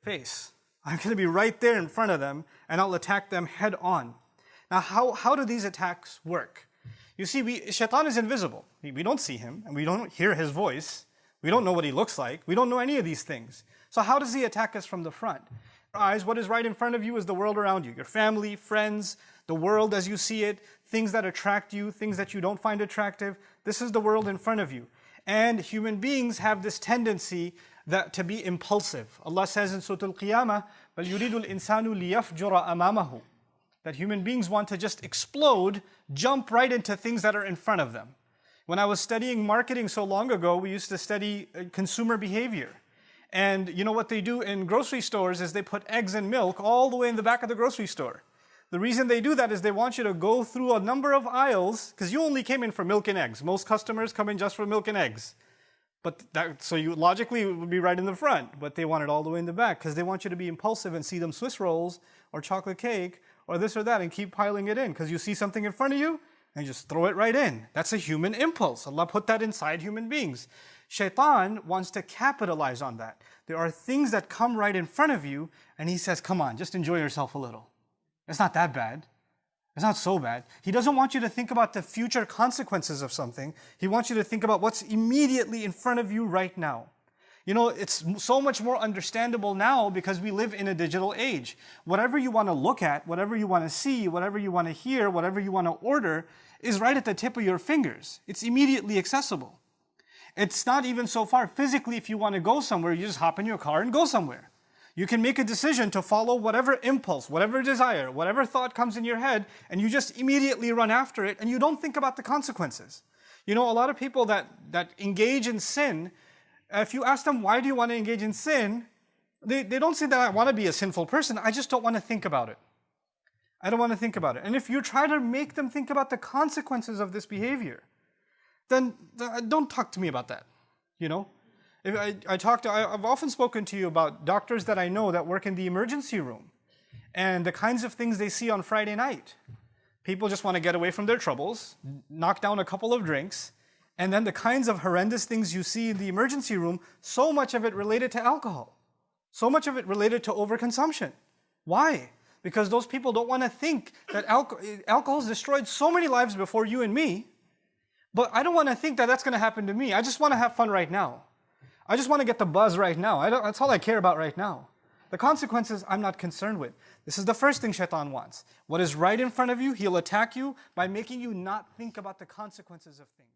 face. I'm going to be right there in front of them, and I'll attack them head on. Now, how do these attacks work? You see, Shaytan is invisible. We don't see him, and we don't hear his voice. We don't know what he looks like. We don't know any of these things. So how does he attack us from the front? Your eyes, what is right in front of you is the world around you. Your family, friends, the world as you see it, things that attract you, things that you don't find attractive. This is the world in front of you. And human beings have this tendency to be impulsive. Allah says in Surah Al-Qiyamah, بَلْ يُرِيدُ الْإِنسَانُ لِيَفْجُرَ أَمَامَهُ, that human beings want to just explode, jump right into things that are in front of them. When I was studying marketing so long ago, we used to study consumer behavior. And you know what they do in grocery stores is they put eggs and milk all the way in the back of the grocery store. The reason they do that is they want you to go through a number of aisles, because you only came in for milk and eggs. Most customers come in just for milk and eggs. So you logically it would be right in the front, but they want it all the way in the back because they want you to be impulsive and see them Swiss rolls or chocolate cake or this or that and keep piling it in because you see something in front of you and you just throw it right in. That's a human impulse. Allah put that inside human beings. Shaytan wants to capitalize on that. There are things that come right in front of you and he says, come on, just enjoy yourself a little. It's not that bad. It's not so bad. He doesn't want you to think about the future consequences of something. He wants you to think about what's immediately in front of you right now. You know, it's so much more understandable now because we live in a digital age. Whatever you want to look at, whatever you want to see, whatever you want to hear, whatever you want to order is right at the tip of your fingers. It's immediately accessible. It's not even so far. Physically, if you want to go somewhere, you just hop in your car and go somewhere. You can make a decision to follow whatever impulse, whatever desire, whatever thought comes in your head, and you just immediately run after it, and you don't think about the consequences. You know, a lot of people that engage in sin, if you ask them, why do you want to engage in sin? They don't say that I want to be a sinful person, I just don't want to think about it. I don't want to think about it. And if you try to make them think about the consequences of this behavior, then don't talk to me about that, you know? I've often spoken to you about doctors that I know that work in the emergency room and the kinds of things they see on Friday night. People just want to get away from their troubles, knock down a couple of drinks, and then the kinds of horrendous things you see in the emergency room, so much of it related to alcohol, so much of it related to overconsumption. Why? Because those people don't want to think that alcohol has destroyed so many lives before you and me, but I don't want to think that that's going to happen to me. I just want to have fun right now. I just want to get the buzz right now. That's all I care about right now. The consequences I'm not concerned with. This is the first thing Shaytan wants. What is right in front of you, he'll attack you by making you not think about the consequences of things.